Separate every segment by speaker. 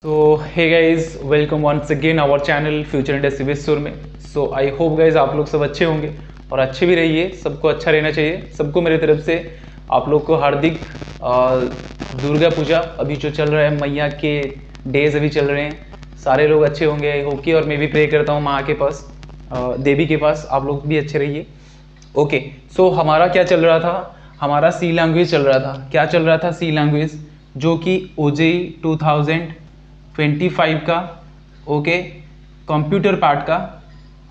Speaker 1: So hey guys, welcome once again our channel Future Industry Visur में. So I hope guys आप लोग सब अच्छे होंगे और अच्छे भी रहिए. सबको अच्छा रहना चाहिए. सबको मेरे तरफ से आप लोग को हार्दिक दुर्गा पूजा अभी जो चल रहा है, मैया के डेज अभी चल रहे हैं, सारे लोग अच्छे होंगे आई होप की. और मैं भी प्रे करता हूँ माँ के पास, देवी के पास आप लोग भी अच्छे रहिए. ओके, सो हमारा क्या चल रहा था? हमारा सी लैंग्वेज चल रहा था. क्या चल रहा था? सी लैंग्वेज, जो कि OJEE 2025 का ओके कंप्यूटर पार्ट का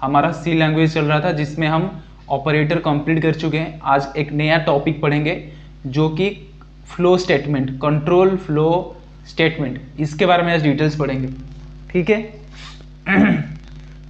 Speaker 1: हमारा सी लैंग्वेज चल रहा था, जिसमें हम ऑपरेटर कंप्लीट कर चुके हैं. आज एक नया टॉपिक पढ़ेंगे जो कि flow statement, control flow statement. इसके बारे में आज डिटेल्स पढ़ेंगे. ठीक है.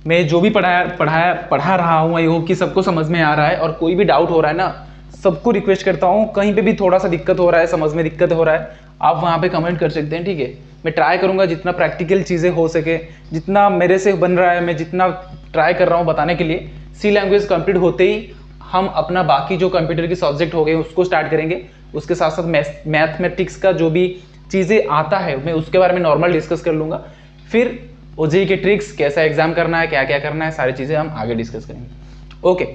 Speaker 1: मैं जो भी पढ़ा रहा हूँ आई होप कि सबको समझ में आ रहा है. और कोई भी डाउट हो रहा है ना, सबको रिक्वेस्ट करता हूँ, कहीं पे भी थोड़ा सा दिक्कत हो रहा है, समझ में दिक्कत हो रहा है, आप वहाँ पे कमेंट कर सकते हैं. ठीक है, मैं ट्राई करूँगा जितना प्रैक्टिकल चीज़ें हो सके, जितना मेरे से बन रहा है, मैं जितना ट्राई कर रहा हूँ बताने के लिए. सी लैंग्वेज कंप्लीट होते ही हम अपना बाकी जो कंप्यूटर के सब्जेक्ट हो गए उसको स्टार्ट करेंगे. उसके साथ साथ मैथमेटिक्स का जो भी चीज़ें आता है मैं उसके बारे में नॉर्मल डिस्कस कर लूँगा. फिर OJEE के ट्रिक्स, कैसा एग्जाम करना है, क्या क्या करना है, सारी चीज़ें हम आगे डिस्कस करेंगे. ओके,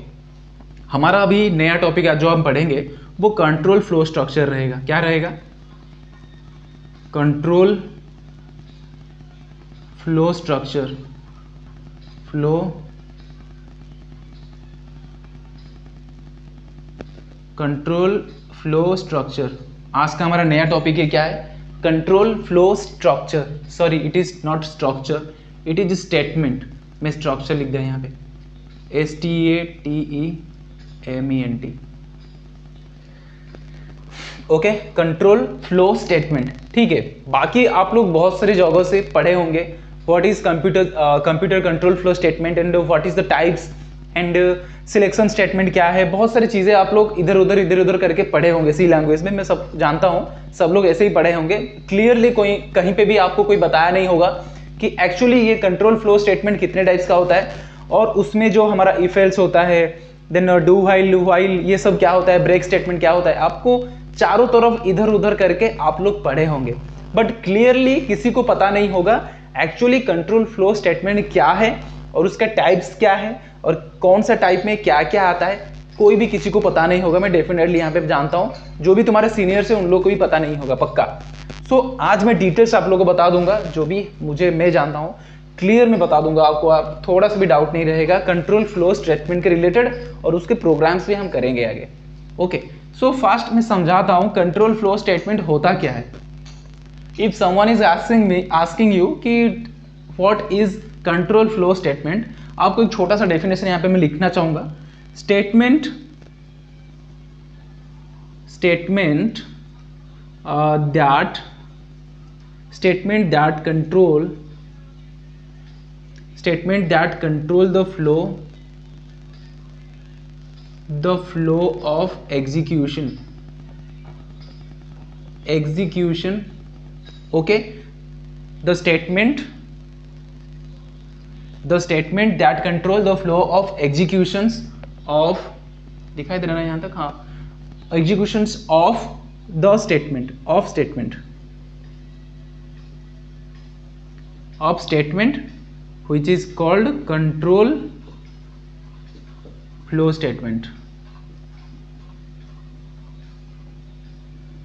Speaker 1: हमारा अभी नया टॉपिक जो हम पढ़ेंगे वो कंट्रोल फ्लो स्ट्रक्चर रहेगा. क्या रहेगा? Control flow structure. Control flow structure आज का हमारा नया टॉपिक है. क्या है? Control flow structure. Sorry, it is not structure, it is statement. मैं स्ट्रक्चर लिख दिया यहाँ पे, STATEMENT. Okay, control flow statement. ठीक है, बाकी आप लोग बहुत सारी जगहों से पढ़े होंगे what is computer control flow statement and what is the types and selection statement क्या है. बहुत सारी चीज़ें आप लोग इधर उधर करके पढ़े होंगे सी लैंग्वेज में. मैं सब जानता हूँ, सब लोग ऐसे ही पढ़े होंगे. क्लियरली कोई कहीं पे भी आपको कोई बताया नहीं होगा कि एक्चुअली ये कंट्रोल फ्लो स्टेटमेंट कितने टाइप्स का होता है, और उसमें जो हमारा इफ एल्स होता है, देन डू व्हाइल, ये सब क्या होता है, ब्रेक स्टेटमेंट क्या होता है. आपको चारों तरफ इधर उधर करके आप लोग पढ़े होंगे, बट क्लियरली किसी को पता नहीं होगा एक्चुअली कंट्रोल फ्लो स्टेटमेंट क्या है और उसका टाइप्स क्या है और कौन सा टाइप में क्या क्या आता है. कोई भी किसी को पता नहीं होगा. मैं डेफिनेटली यहाँ पे जानता हूँ, जो भी तुम्हारे सीनियर्स हैं उन लोग को भी पता नहीं होगा पक्का. सो आज मैं डिटेल्स आप लोगों को बता दूंगा, जो भी मैं जानता हूँ क्लियर में बता दूंगा आपको. आप थोड़ा सा भी डाउट नहीं रहेगा कंट्रोल फ्लो स्टेटमेंट के रिलेटेड, और उसके प्रोग्राम्स भी हम करेंगे आगे. ओके, सो फास्ट मैं समझाता हूँ कंट्रोल फ्लो स्टेटमेंट होता क्या है. If someone is asking you कि what is control flow statement, आपको एक छोटा सा डेफिनेशन यहाँ पे मैं लिखना चाहूंगा. Statement that control the flow of execution. Okay, the statement that control the flow of executions of, दिखाई दे रहा है यहाँ तक? हाँ, executions of the statement which is called control flow statement.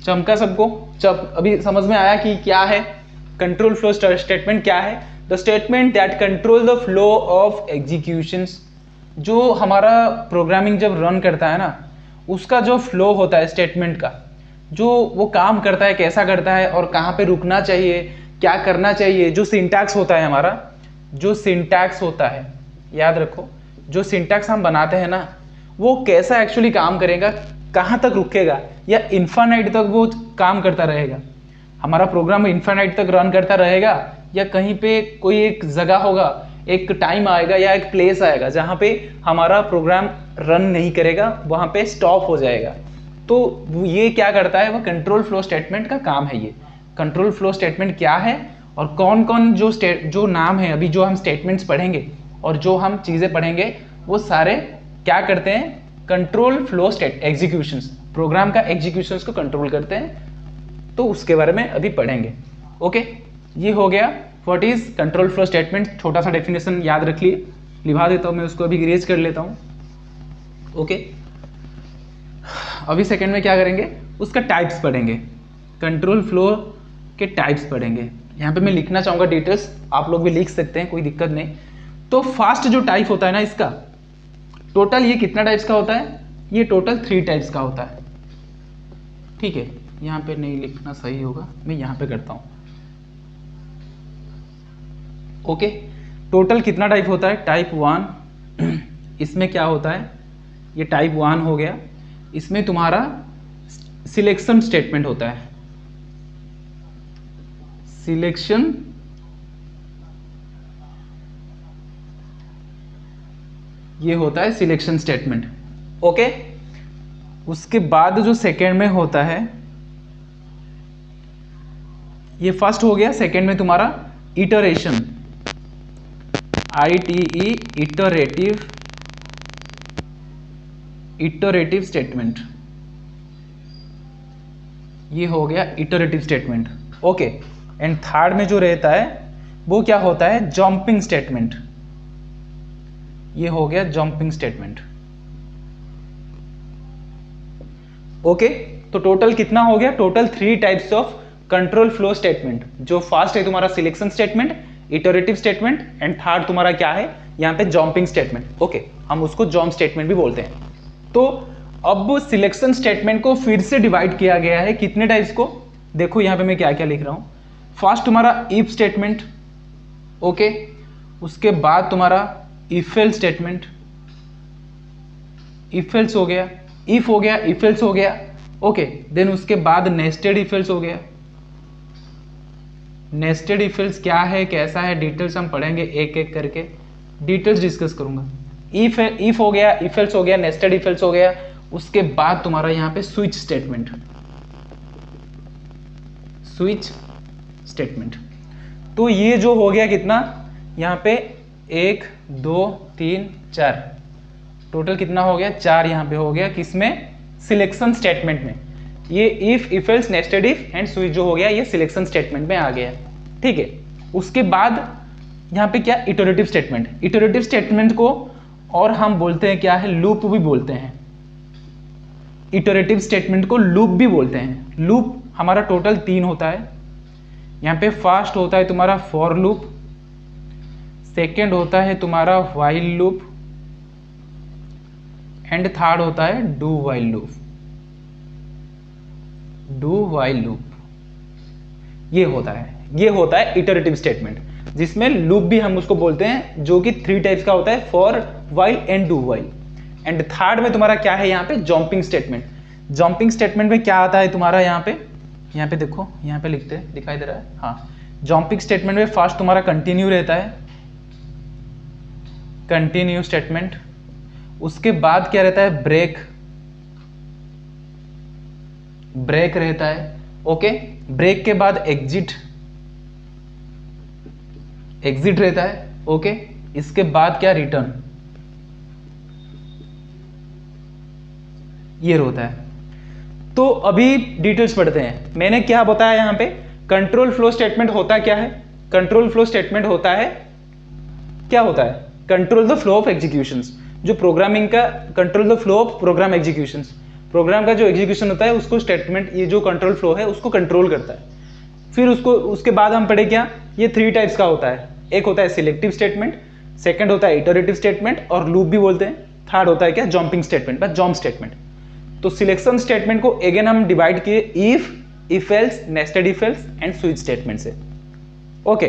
Speaker 1: चमका सबको? अभी समझ में आया कि क्या है कंट्रोल फ्लो स्टेटमेंट? क्या है? The statement that control the flow of executions. जो हमारा प्रोग्रामिंग जब रन करता है ना, उसका जो फ्लो होता है स्टेटमेंट का, जो वो काम करता है, कैसा करता है और कहाँ पे रुकना चाहिए, क्या करना चाहिए, जो सिंटैक्स होता है हमारा, जो सिंटैक्स होता है, याद रखो, जो सिंटैक्स हम बनाते हैं ना, वो कैसा एक्चुअली काम करेगा, कहाँ तक रुकेगा, या इन्फानाइट तक वो काम करता रहेगा. हमारा प्रोग्राम इन्फानाइट तक रन करता रहेगा, या कहीं पे कोई एक जगह होगा, एक टाइम आएगा या एक प्लेस आएगा जहाँ पे हमारा प्रोग्राम रन नहीं करेगा, वहाँ पे स्टॉप हो जाएगा. तो ये क्या करता है? वो कंट्रोल फ्लो स्टेटमेंट का काम है. ये कंट्रोल फ्लो स्टेटमेंट क्या है और कौन कौन जो नाम है, अभी जो हम स्टेटमेंट्स पढ़ेंगे और जो हम चीज़ें पढ़ेंगे वो सारे क्या करते हैं? कंट्रोल फ्लो एग्जीक्यूशंस, प्रोग्राम का एग्जीक्यूशंस को कंट्रोल करते हैं. तो उसके बारे में अभी पढ़ेंगे. ओके, ये हो गया what is control flow statement. छोटा सा डेफिनेशन याद रख लिए, लिखा देता हूँ मैं उसको, अभी ग्रेज कर लेता हूँ। ओके, अभी सेकंड में क्या करेंगे, उसका टाइप्स पढ़ेंगे, कंट्रोल फ्लो के टाइप्स पढ़ेंगे। यहाँ पे मैं लिखना चाहूँगा डिटेल्स, आप लोग भी लिख सकते हैं, कोई दिक्कत नहीं। तो फास्ट जो टाइप होता है ना इसका, टोटल ये कितना टाइप्स का होता है, ये टोटल 3 टाइप्स का होता है। ठीक है, यहाँ पे नहीं लिखना सही होगा, मैं यहाँ पे करता हूँ। ओके, टोटल कितना टाइप होता है, टाइप 1 इसमें क्या होता है, ये टाइप 1 हो गया। इसमें तुम्हारा सिलेक्शन स्टेटमेंट होता है, सिलेक्शन ये होता है सिलेक्शन स्टेटमेंट। ओके, उसके बाद जो सेकेंड में होता है, ये फर्स्ट हो गया, सेकेंड में तुम्हारा इटरेशन, ITE इटरेटिव स्टेटमेंट, ये हो गया iterative statement. Okay, and third में जो रहता है वो क्या होता है, जंपिंग स्टेटमेंट, ये हो गया जंपिंग स्टेटमेंट। ओके, तो टोटल कितना हो गया, total 3 types of control flow statement. जो फर्स्ट है तुम्हारा selection statement, iterative statement, and third तुम्हारा क्या है यहाँ पे, जंपिंग स्टेटमेंट। ओके, हम उसको जंप स्टेटमेंट भी बोलते हैं। तो अब सिलेक्शन स्टेटमेंट को फिर से डिवाइड किया गया है कितने टाइप्स को, देखो यहाँ पे मैं क्या क्या लिख रहा हूं। फर्स्ट तुम्हारा इफ स्टेटमेंट, ओके, उसके बाद तुम्हारा if else statement, if else हो गया, इफ हो गया, इफ एल्स हो गया। ओके, देन उसके बाद नेस्टेड इफ एल्स हो गया। नेस्टेड इफ एल्स क्या है, कैसा है, डिटेल्स हम पढ़ेंगे एक एक करके, डिटेल्स डिस्कस करूंगा। इफ हो गया, इफ एल्स हो गया, नेस्टेड इफ एल्स हो गया। उसके बाद तुम्हारा यहाँ पे स्विच स्टेटमेंट, स्विच स्टेटमेंट। तो ये जो हो गया कितना, यहाँ पे 1 2 3 4, टोटल कितना हो गया, 4 यहाँ पे हो गया, किसमें, सिलेक्शन स्टेटमेंट में। ये if, if else, nested if and switch जो हो गया, ये सिलेक्शन स्टेटमेंट में आ गया। ठीक है, उसके बाद यहाँ पे क्या, इटरेटिव स्टेटमेंट। इटरेटिव स्टेटमेंट को और हम बोलते हैं क्या है, लूप भी बोलते हैं। इटरेटिव स्टेटमेंट को लूप भी बोलते हैं। लूप हमारा टोटल 3 होता है। यहाँ पे फर्स्ट होता है तुम्हारा फॉर लूप, सेकेंड होता है तुम्हारा व्हाइल लूप, एंड थर्ड होता है do while loop. Do while loop ये होता है इटरेटिव स्टेटमेंट, जिसमें लूप भी हम उसको बोलते हैं, जो कि 3 टाइप्स का होता है, for, while and do while. And third में तुम्हारा क्या है यहाँ पे, जंपिंग स्टेटमेंट। जंपिंग स्टेटमेंट में क्या आता है तुम्हारा, यहाँ पे देखो, यहाँ पे लिखते हैं, दिखाई दे रहा है, हाँ। जंपिंग स्टेटमेंट में फर्स्ट तुम्हारा कंटिन्यू रहता है, कंटिन्यू स्टेटमेंट। उसके बाद क्या रहता है, ब्रेक रहता है। ओके, ब्रेक के बाद एग्जिट रहता है। ओके, इसके बाद क्या, रिटर्न, ये होता है। तो अभी डिटेल्स पढ़ते हैं। मैंने क्या बताया यहाँ पे, कंट्रोल फ्लो स्टेटमेंट होता क्या है, कंट्रोल फ्लो स्टेटमेंट होता है, क्या होता है, control the flow of executions. जो प्रोग्रामिंग का, control the flow of program executions, program का जो एग्जीक्यूशन होता है उसको स्टेटमेंट, ये जो कंट्रोल फ्लो है उसको कंट्रोल करता है। फिर उसके बाद हम पढ़े क्या, ये 3 टाइप्स का होता है। एक होता है सिलेक्टिव स्टेटमेंट, सेकंड होता है इटरेटिव स्टेटमेंट और लूप भी बोलते हैं, थर्ड होता है क्या, जंपिंग स्टेटमेंट बस, जंप स्टेटमेंट। तो सिलेक्शन स्टेटमेंट को अगेन हम डिवाइड किए if, if else, nested if else and switch statement से। ओके,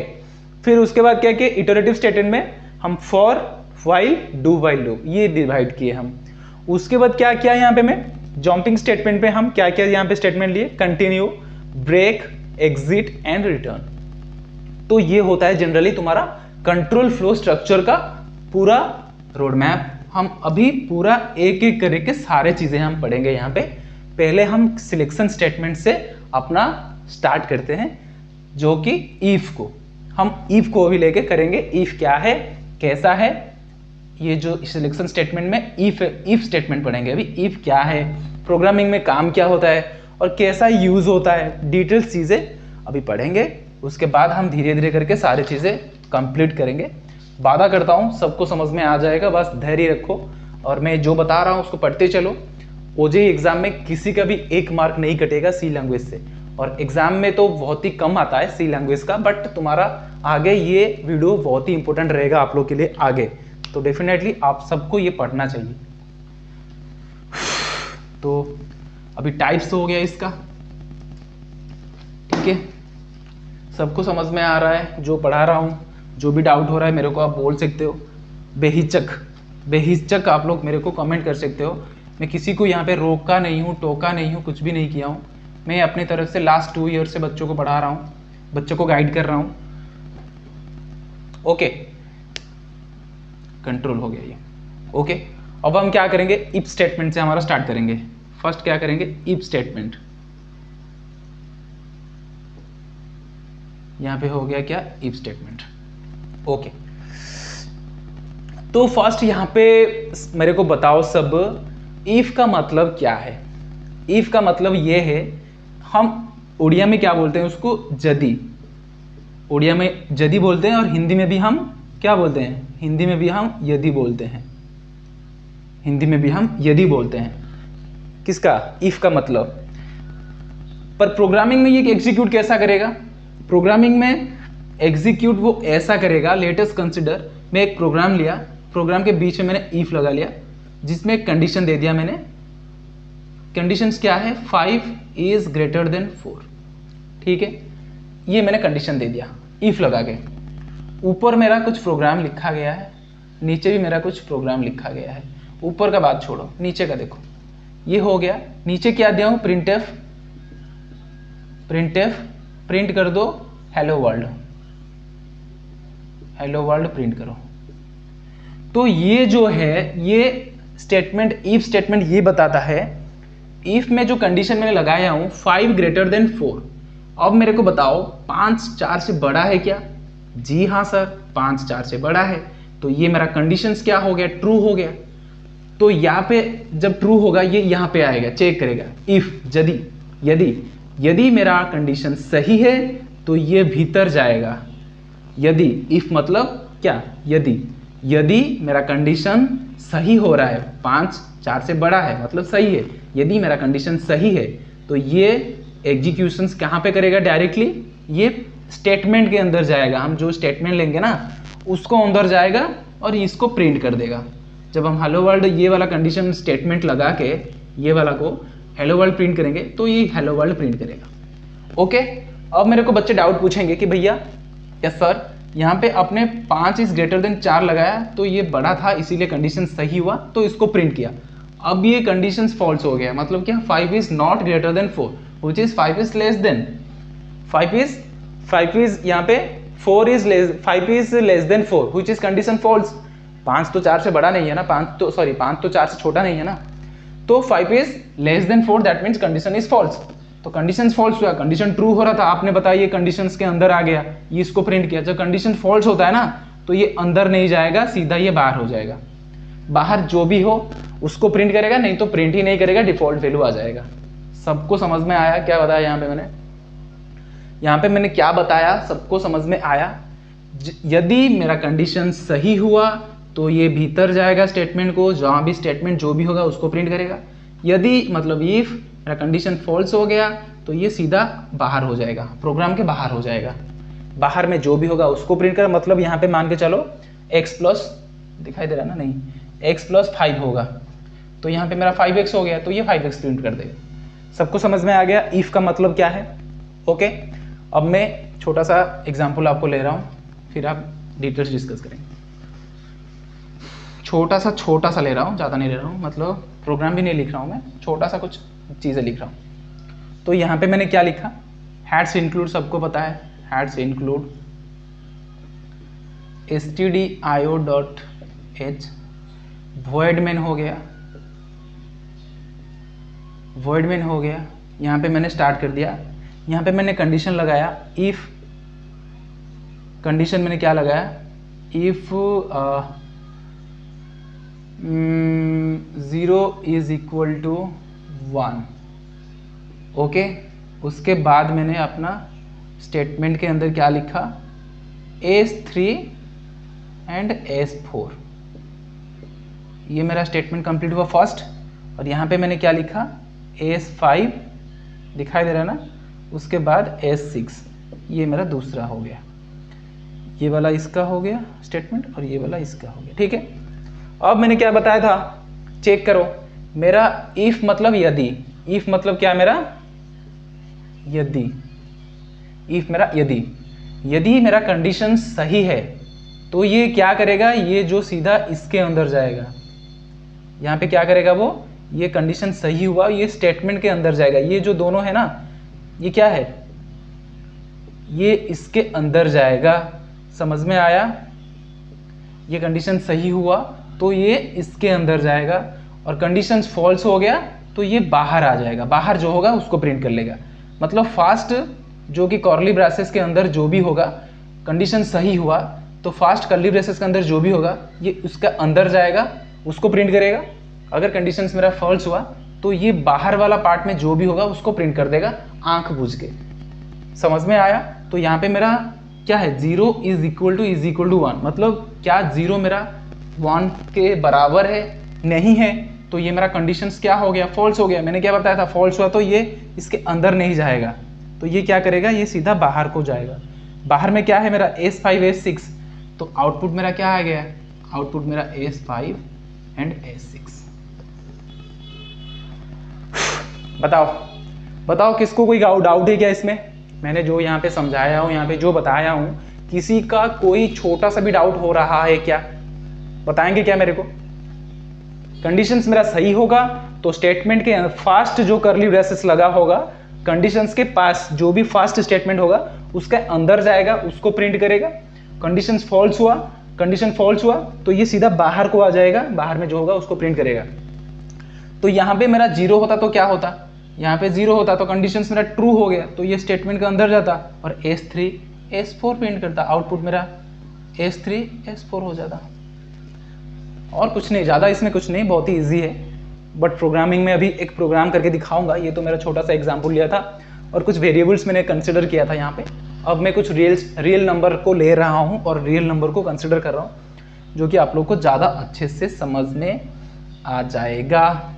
Speaker 1: फिर उसके बाद क्या किए, इटरेटिव स्टेटमेंट में हम for, while, do while loop ये डिवाइड किए हम। उसके बाद क्या किया यहाँ पे मैं, जंपिंग स्टेटमेंट पे हम क्या क्या यहाँ पे स्टेटमेंट लिए, continue, break, exit and return. तो ये होता है जनरली तुम्हारा कंट्रोल फ्लो स्ट्रक्चर का पूरा रोड मैप। हम अभी पूरा एक एक करके सारे चीजें हम पढ़ेंगे यहाँ पे। पहले हम सिलेक्शन स्टेटमेंट से अपना स्टार्ट करते हैं, जो कि इफ को, हम इफ को अभी लेके करेंगे। इफ क्या है, कैसा है, ये जो सिलेक्शन स्टेटमेंट में इफ स्टेटमेंट पढ़ेंगे अभी। इफ क्या है, प्रोग्रामिंग में काम क्या होता है और कैसा यूज होता है, डिटेल्स चीजें अभी पढ़ेंगे। उसके बाद हम धीरे धीरे करके सारी चीज़ें कंप्लीट करेंगे। वादा करता हूँ सबको समझ में आ जाएगा, बस धैर्य रखो और मैं जो बता रहा हूँ उसको पढ़ते चलो। ओजेई एग्जाम में किसी का भी 1 मार्क नहीं कटेगा सी लैंग्वेज से, और एग्जाम में तो बहुत ही कम आता है सी लैंग्वेज का, बट तुम्हारा आगे ये वीडियो बहुत ही इंपॉर्टेंट रहेगा आप लोग के लिए आगे, तो डेफिनेटली आप सबको ये पढ़ना चाहिए। तो अभी टाइप्स हो गया इसका, ठीक है, सबको समझ में आ रहा है जो पढ़ा रहा हूँ। जो भी डाउट हो रहा है मेरे को आप बोल सकते हो, बेहिचक आप लोग मेरे को कमेंट कर सकते हो। मैं किसी को यहाँ पे रोका नहीं हूँ, टोका नहीं हूँ, कुछ भी नहीं किया हूँ। मैं अपनी तरफ से लास्ट 2 ईयर से बच्चों को पढ़ा रहा हूँ, बच्चों को गाइड कर रहा हूँ। ओके, कंट्रोल हो गया ये। ओके, अब हम क्या करेंगे, इफ स्टेटमेंट से हमारा स्टार्ट करेंगे। फर्स्ट क्या करेंगे, इफ स्टेटमेंट। यहाँ पे हो गया क्या, इफ स्टेटमेंट। ओके, तो फर्स्ट यहाँ पे मेरे को बताओ सब, इफ का मतलब क्या है। इफ का मतलब ये है, हम उड़िया में क्या बोलते हैं उसको, यदि। उड़िया में यदि बोलते हैं और हिंदी में भी हम क्या बोलते हैं, हिंदी में भी हम यदि बोलते हैं, हिंदी में भी हम यदि बोलते हैं। किसका, इफ का मतलब। पर प्रोग्रामिंग में ये एग्जीक्यूट कैसा करेगा, प्रोग्रामिंग में एग्जीक्यूट वो ऐसा करेगा, लेट अस कंसिडर, मैं एक प्रोग्राम लिया, प्रोग्राम के बीच में मैंने इफ लगा लिया, जिसमें एक कंडीशन दे दिया मैंने। कंडीशंस क्या है, 5 इज ग्रेटर देन 4, ठीक है, ये मैंने कंडीशन दे दिया इफ लगा के। ऊपर मेरा कुछ प्रोग्राम लिखा गया है, नीचे भी मेरा कुछ प्रोग्राम लिखा गया है। ऊपर का बात छोड़ो, नीचे का देखो, ये हो गया। नीचे क्या दिया हूं, प्रिंटफ, प्रिंट कर दो hello world, hello world print करो। तो ये जो है, ये स्टेटमेंट, इफ स्टेटमेंट ये बताता है, इफ में जो कंडीशन मैंने लगाया हूं 5 ग्रेटर देन 4। अब मेरे को बताओ 5 4 से बड़ा है क्या, जी हाँ सर 5 4 से बड़ा है। तो ये मेरा कंडीशंस क्या हो गया, ट्रू हो गया। तो यहाँ पे जब ट्रू होगा ये यहाँ पे आएगा, चेक करेगा, इफ यदि मेरा कंडीशन सही है तो ये भीतर जाएगा। यदि, इफ मतलब क्या, यदि मेरा कंडीशन सही हो रहा है, 5 4 से बड़ा है मतलब सही है, यदि मेरा कंडीशन सही है तो ये एग्जीक्यूशंस कहाँ पे करेगा, डायरेक्टली ये स्टेटमेंट के अंदर जाएगा। हम जो स्टेटमेंट लेंगे ना उसको अंदर जाएगा और इसको प्रिंट कर देगा। जब हम हेलो वर्ल्ड ये वाला कंडीशन स्टेटमेंट लगा के ये वाला को हेलो वर्ल्ड प्रिंट करेंगे तो ये हेलो वर्ल्ड प्रिंट करेगा। ओके, अब मेरे को बच्चे डाउट पूछेंगे कि भैया यस सर, यहाँ पे आपने 5 इज ग्रेटर देन 4 लगाया तो ये बड़ा था इसीलिए कंडीशन सही हुआ तो इसको प्रिंट किया। अब ये कंडीशन फॉल्स हो गया, मतलब क्या, 5 is not greater than 4 which is 5 is less than 5 is यहाँ पे 5 is less than 4 which is condition false. 5 तो 4 से बड़ा नहीं है ना, 5 तो 4 से छोटा नहीं है ना, तो 5 is less than 4 that means condition is false. तो कंडीशन फॉल्स हुआ, कंडीशन ट्रू हो रहा था, आपने बताया ये कंडीशंस के अंदर आ गया, ये इसको प्रिंट किया। जब कंडीशन फॉल्स होता है ना तो ये अंदर नहीं जाएगा, सीधा ये बाहर हो जाएगा। बाहर जो भी हो उसको प्रिंट करेगा, नहीं तो प्रिंट ही नहीं करेगा, डिफॉल्ट वैल्यू आ जाएगा। सबको समझ में आया क्या बताया यहाँ पे मैंने क्या बताया, सबको समझ में आया। यदि मेरा कंडीशन सही हुआ तो ये भीतर जाएगा स्टेटमेंट को, जहां भी स्टेटमेंट जो भी होगा उसको प्रिंट करेगा। यदि मतलब इफ मेरा कंडीशन फॉल्स हो गया तो ये सीधा बाहर हो जाएगा, प्रोग्राम के बाहर हो जाएगा। बाहर में जो भी होगा उसको प्रिंट कर, मतलब यहाँ पे मान के चलो x प्लस, दिखाई दे रहा है ना, नहीं, x प्लस 5 होगा तो यहाँ पे मेरा 5x हो गया तो ये 5x प्रिंट कर देगा। सबको समझ में आ गया इफ का मतलब क्या है। ओके, अब मैं छोटा सा एग्जाम्पल आपको ले रहा हूँ, फिर आप डिटेल्स डिस्कस करेंगे। छोटा सा ले रहा हूँ, ज़्यादा नहीं ले रहा हूँ, मतलब प्रोग्राम भी नहीं लिख रहा हूँ मैं, छोटा सा कुछ चीज़ें लिख रहा हूँ। तो यहाँ पे मैंने क्या लिखा, हैड्स इंक्लूड, सबको पता है heads include stdio.h, void main हो गया, यहाँ पे मैंने स्टार्ट कर दिया। यहाँ पे मैंने कंडीशन लगाया, इफ कंडीशन मैंने क्या लगाया, if 0 is equal to 1। Okay, उसके बाद मैंने अपना स्टेटमेंट के अंदर क्या लिखा, S3 एंड S4। ये मेरा स्टेटमेंट कंप्लीट हुआ फर्स्ट, और यहाँ पे मैंने क्या लिखा, S5 दिखाई दे रहा है ना, उसके बाद S6, ये मेरा दूसरा हो गया। ये वाला इसका हो गया स्टेटमेंट और ये वाला इसका हो गया, ठीक है। अब मैंने क्या बताया था, चेक करो, मेरा इफ मतलब यदि, इफ मतलब क्या मेरा, यदि, इफ मेरा यदि, यदि मेरा कंडीशन सही है तो ये क्या करेगा, ये जो सीधा इसके अंदर जाएगा, यहाँ पे क्या करेगा वो, ये कंडीशन सही हुआ, ये स्टेटमेंट के अंदर जाएगा। ये जो दोनों है ना, ये क्या है, ये इसके अंदर जाएगा। समझ में आया, ये कंडीशन सही हुआ तो ये इसके अंदर जाएगा, और कंडीशन फॉल्स हो गया तो ये बाहर आ जाएगा। बाहर जो होगा उसको प्रिंट कर लेगा। मतलब फास्ट जो कि कर्ली ब्रेसेस के अंदर जो भी होगा, कंडीशन सही हुआ तो फास्ट कर्ली ब्रेसेस के अंदर जो भी होगा ये उसका अंदर जाएगा, उसको प्रिंट करेगा। अगर कंडीशंस मेरा फॉल्स हुआ तो ये बाहर वाला पार्ट में जो भी होगा उसको प्रिंट कर देगा आंख बुझ के। समझ में आया। तो यहाँ पे मेरा क्या है, 0 इज इक्वल टू 1, मतलब क्या 0 मेरा 1 के बराबर है, नहीं है, तो ये मेरा कंडीशंस क्या हो गया, फॉल्स हो गया। मैंने क्या बताया था, फॉल्स हुआ तो ये इसके अंदर नहीं जाएगा, तो ये क्या करेगा, ये सीधा बाहर को जाएगा। बाहर में क्या है मेरा, S5 S6, तो आउटपुट मेरा क्या आ गया, आउटपुट मेरा S5 एंड S6। बताओ किसको कोई डाउट है क्या इसमें। मैंने जो यहाँ पे समझाया हूँ, यहाँ पे जो बताया हूँ, किसी का कोई छोटा सा भी डाउट हो रहा है क्या, बताएंगे क्या मेरे को। कंडीशंस मेरा सही होगा तो स्टेटमेंट के फास्ट जो कर्ली ब्रेसेस लगा होगा, कंडीशंस के पास जो भी फास्ट स्टेटमेंट होगा उसके अंदर जाएगा, उसको प्रिंट करेगा। कंडीशन फॉल्स हुआ तो ये सीधा बाहर को आ जाएगा, बाहर में जो होगा उसको प्रिंट करेगा। तो यहाँ पे मेरा 0 होता तो क्या होता, यहाँ पे 0 होता तो कंडीशंस मेरा ट्रू हो गया, तो ये स्टेटमेंट के अंदर जाता और S3 S4 प्रिंट करता, आउटपुट मेरा S3 S4 हो जाता। और कुछ नहीं, ज़्यादा इसमें कुछ नहीं, बहुत ही ईजी है। बट प्रोग्रामिंग में अभी एक प्रोग्राम करके दिखाऊंगा। ये तो मेरा छोटा सा एग्जाम्पल लिया था और कुछ वेरिएबल्स मैंने कंसिडर किया था यहाँ पे। अब मैं कुछ रियल नंबर को ले रहा हूँ और रियल नंबर को कंसिडर कर रहा हूँ, जो कि आप लोग को ज़्यादा अच्छे से समझ में आ जाएगा,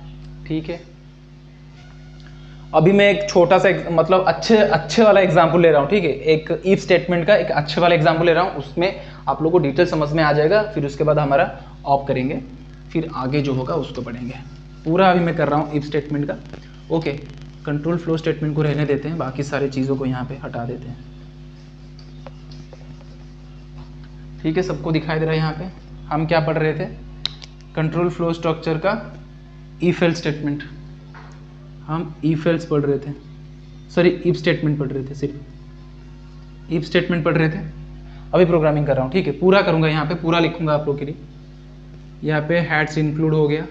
Speaker 1: ठीक है। अभी मैं एक छोटा सा मतलब अच्छे वाला एग्जाम्पल ले रहा हूँ, ठीक है। एक इफ स्टेटमेंट का एक अच्छे वाला एग्जाम्पल ले रहा हूँ, उसमें आप लोग को डिटेल समझ में आ जाएगा। फिर उसके बाद हमारा ऑफ करेंगे, फिर आगे जो होगा उसको पढ़ेंगे। पूरा अभी मैं कर रहा हूँ इफ स्टेटमेंट का। ओके, कंट्रोल फ्लो स्टेटमेंट को रहने देते हैं, बाकी सारी चीज़ों को यहाँ पे हटा देते हैं, ठीक है। सबको दिखाई दे रहा है। यहाँ पे हम क्या पढ़ रहे थे, कंट्रोल फ्लो स्ट्रक्चर का इफ एल्स स्टेटमेंट। हम इफ एल्स पढ़ रहे थे, सॉरी इफ स्टेटमेंट पढ़ रहे थे, सिर्फ इफ स्टेटमेंट पढ़ रहे थे। अभी प्रोग्रामिंग कर रहा हूँ, ठीक है। पूरा करूँगा, यहाँ पे पूरा लिखूंगा आप लोग के लिए। यहाँ पे हैड्स इंक्लूड हो गया,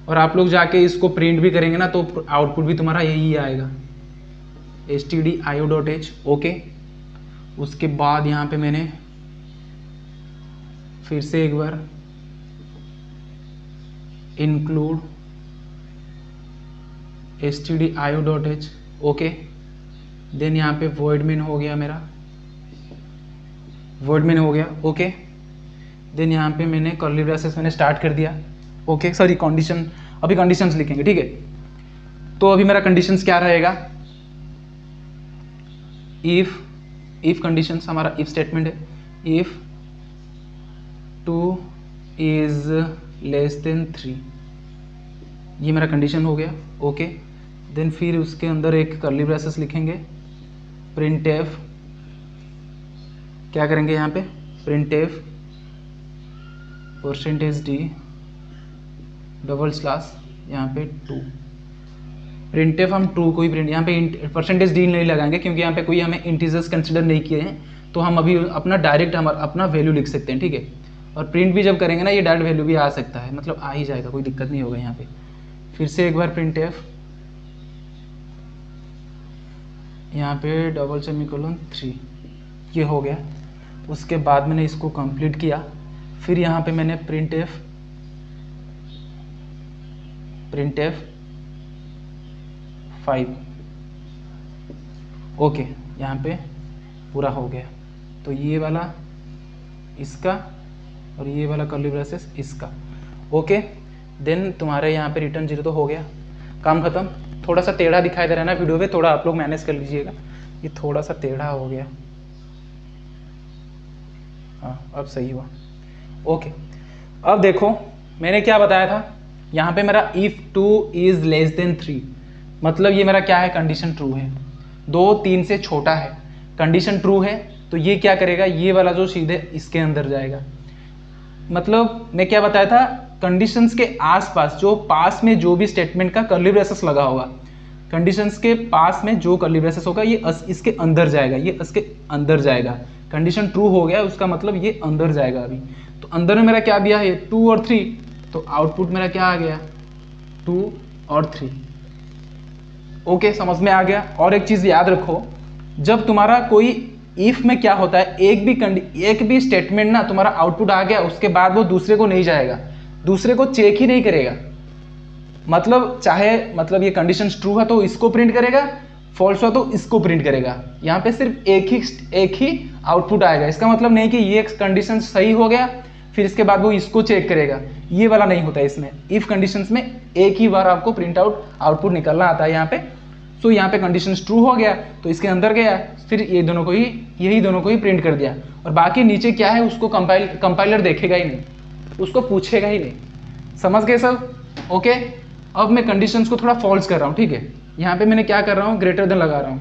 Speaker 1: और आप लोग जाके इसको प्रिंट भी करेंगे ना तो आउटपुट भी तुम्हारा यही आएगा, stdio.h। ओके, उसके बाद यहाँ पे मैंने फिर से एक बार इंक्लूड stdio.h। ओके, देन यहाँ पे void main हो गया मेरा, void main हो गया। ओके, देन यहाँ पे मैंने कर्ली ब्रेसेस मैंने स्टार्ट कर दिया। ओके, सॉरी कंडीशन, अभी कंडीशंस लिखेंगे, ठीक है। तो अभी मेरा कंडीशंस क्या रहेगा, इफ कंडीशंस हमारा इफ स्टेटमेंट है। इफ 2 इज लेस देन 3, ये मेरा कंडीशन हो गया। ओके, देन फिर उसके अंदर एक कर्ली ब्रेसेस लिखेंगे, printf, क्या करेंगे यहाँ पे, printf %d डबल स्लैश यहाँ पे 2। printf हम 2 को ही प्रिंट, यहाँ पे %d नहीं लगाएंगे क्योंकि यहाँ पे कोई हमें इंटीजर्स कंसिडर नहीं किए हैं, तो हम अभी अपना डायरेक्ट अपना वैल्यू लिख सकते हैं, ठीक है। और प्रिंट भी जब करेंगे ना, ये डायरेक्ट वैल्यू भी आ सकता है, मतलब आ ही जाएगा, कोई दिक्कत नहीं होगा यहाँ पे। फिर से एक बार printf, यहाँ पे $3, ये हो गया। उसके बाद मैंने इसको कंप्लीट किया, फिर यहाँ पे मैंने printf 5, ओके, यहाँ पे पूरा हो गया। तो ये वाला इसका और ये वाला कर्ली ब्रेसेस इसका। ओके, देन तुम्हारे यहाँ पे रिटर्न 0 तो हो गया, काम खत्म। थोड़ा सा टेढ़ा दिखाई दे रहा है ना वीडियो पे, थोड़ा आप लोग मैनेज कर लीजिएगा, ये थोड़ा सा टेढ़ा हो गया। हाँ अब सही हुआ। ओके, अब देखो मैंने क्या बताया था, यहाँ पे मेरा इफ़ 2 इज़ लेस देन 3, मतलब ये मेरा क्या है, कंडीशन ट्रू है, 2 3 से छोटा है, कंडीशन ट्रू है, तो ये क्या करेगा, ये वाला जो सीधे इसके अंदर जाएगा। मतलब मैं क्या बताया था, कंडीशंस के आसपास जो पास में जो भी स्टेटमेंट का कर्ली ब्रेसेस लगा होगा, कंडीशंस के पास में जो कर्ली ब्रेसेस होगा ये इसके अंदर जाएगा, ये इसके अंदर जाएगा। कंडीशन ट्रू हो गया उसका मतलब ये अंदर जाएगा। अभी तो अंदर में मेरा क्या दिया है, 2 और 3, तो आउटपुट मेरा क्या आ गया, 2 और 3। ओके, समझ में आ गया। और एक चीज़ याद रखो, जब तुम्हारा कोई इफ में क्या होता है, एक भी स्टेटमेंट ना तुम्हारा आउटपुट आ गया उसके बाद वो दूसरे को नहीं जाएगा, दूसरे को चेक ही नहीं करेगा। मतलब चाहे मतलब ये कंडीशन ट्रू है तो इसको प्रिंट करेगा, फॉल्स हुआ तो इसको प्रिंट करेगा। यहाँ पे सिर्फ एक ही आउटपुट आएगा। इसका मतलब नहीं कि ये कंडीशन सही हो गया फिर इसके बाद वो इसको चेक करेगा, ये वाला नहीं होता है इसमें। इफ कंडीशंस में एक ही बार आपको प्रिंट आउटपुट निकलना आता है यहाँ पे। सो यहाँ पे कंडीशन ट्रू हो गया तो इसके अंदर गया, फिर यही दोनों को ही प्रिंट कर दिया, और बाकी नीचे क्या है उसको कंपाइलर देखेगा ही नहीं, उसको पूछेगा ही नहीं। समझ गए सब? ओके, अब मैं कंडीशंस को थोड़ा फॉल्स कर रहा हूँ, ठीक है। यहाँ पे मैंने क्या कर रहा हूँ, ग्रेटर देन लगा रहा हूँ,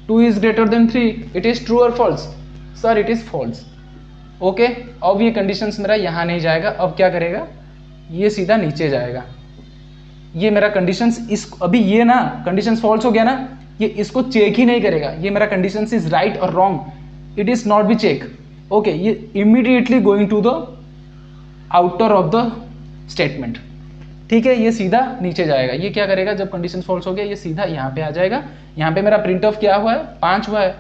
Speaker 1: 2 is greater than 3, it is true और false, sir it is false. Okay, अब ये कंडीशंस मेरा यहाँ नहीं जाएगा, अब क्या करेगा, ये सीधा नीचे जाएगा। ये मेरा कंडीशंस अभी ये ना कंडीशंस फॉल्स हो गया ना, ये इसको चेक ही नहीं करेगा, ये मेरा कंडीशंस इज राइट और wrong, it is not be check. Okay, ये immediately going to the outer of the statement, ठीक है। ये सीधा नीचे जाएगा। ये क्या करेगा, जब कंडीशन फॉल्स हो गया ये सीधा यहाँ पे आ जाएगा। यहाँ पे मेरा प्रिंट ऑफ क्या हुआ है, 5 हुआ है,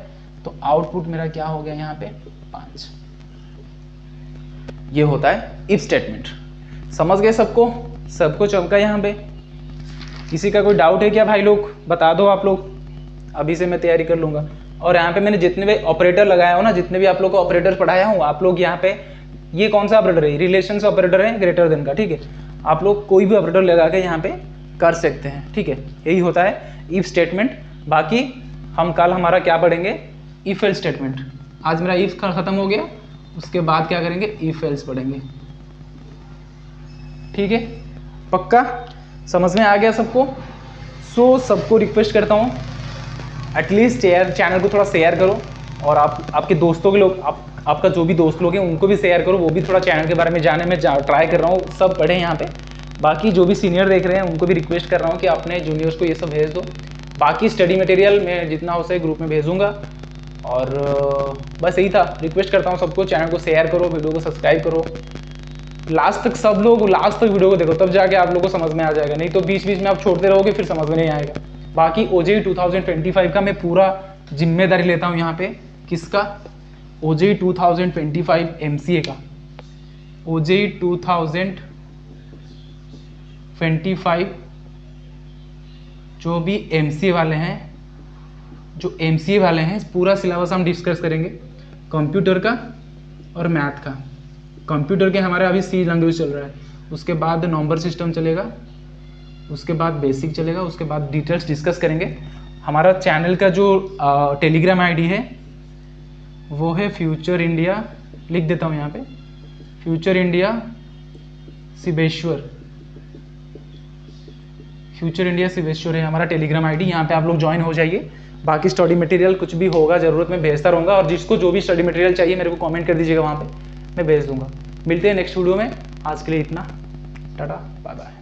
Speaker 1: तो आउटपुट मेरा क्या हो गया यहाँ पे, 5। ये होता है इफ स्टेटमेंट। समझ गए सबको चमका यहाँ पे? किसी का कोई डाउट है क्या भाई लोग, बता दो आप लोग, अभी से मैं तैयारी कर लूंगा। और यहाँ पे मैंने जितने भी ऑपरेटर लगाया हो ना, जितने भी आप लोग को ऑपरेटर पढ़ाया हूँ, आप लोग यहाँ पे ये कौन सा ऑपरेटर है, रिलेशन ऑपरेटर है ग्रेटर देन का, ठीक है। आप लोग कोई भी ऑपरेटर लगा के यहाँ पे कर सकते हैं, ठीक है। यही होता है इफ स्टेटमेंट। बाकी हम कल हमारा क्या पढ़ेंगे, इफ एल्स स्टेटमेंट। आज मेरा इफ खत्म हो गया, उसके बाद क्या करेंगे, इफ एल्स पढ़ेंगे, ठीक है। पक्का समझ में आ गया सबको? सो सबको रिक्वेस्ट करता हूँ एटलीस्ट चैनल को थोड़ा शेयर करो, और आपके दोस्तों के लोग, आपका जो भी दोस्त लोग हैं उनको भी शेयर करो, वो भी थोड़ा चैनल के बारे में जाने में ट्राई कर रहा हूँ, सब पढ़े यहाँ पे। बाकी जो भी सीनियर देख रहे हैं उनको भी रिक्वेस्ट कर रहा हूँ कि अपने जूनियर्स को ये सब भेज दो। बाकी स्टडी मटेरियल मैं जितना हो सके ग्रुप में भेजूँगा। और बस यही था, रिक्वेस्ट करता हूँ सबको, चैनल को शेयर करो, वीडियो को सब्सक्राइब करो, लास्ट तक सब लोग लास्ट तक वीडियो को देखो, तब जाके आप लोगों को समझ में आ जाएगा, नहीं तो बीच बीच में आप छोड़ते रहोगे फिर समझ में नहीं आएगा। बाकी OJEE 2025 का मैं पूरा जिम्मेदारी लेता हूँ यहाँ पे, किसका, OJEE 2025 MCA का। OJEE 2025 जो भी MCA वाले हैं, पूरा सिलेबस हम डिस्कस करेंगे, कंप्यूटर का और मैथ का। कंप्यूटर के हमारे अभी C लैंग्वेज चल रहा है, उसके बाद नंबर सिस्टम चलेगा, उसके बाद बेसिक चलेगा, उसके बाद डिटेल्स डिस्कस करेंगे। हमारा चैनल का जो टेलीग्राम आईडी है वो है फ्यूचर इंडिया, लिख देता हूँ यहाँ पे, फ्यूचर इंडिया शिवेश्वर है हमारा टेलीग्राम आईडी। यहाँ पे आप लोग ज्वाइन हो जाइए। बाकी स्टडी मटेरियल कुछ भी होगा ज़रूरत में भेजता रहूँगा, और जिसको जो भी स्टडी मटेरियल चाहिए मेरे को कमेंट कर दीजिएगा, वहाँ पे मैं भेज दूँगा। मिलते हैं नेक्स्ट वीडियो में, आज के लिए इतना, टाटा बाय बाय।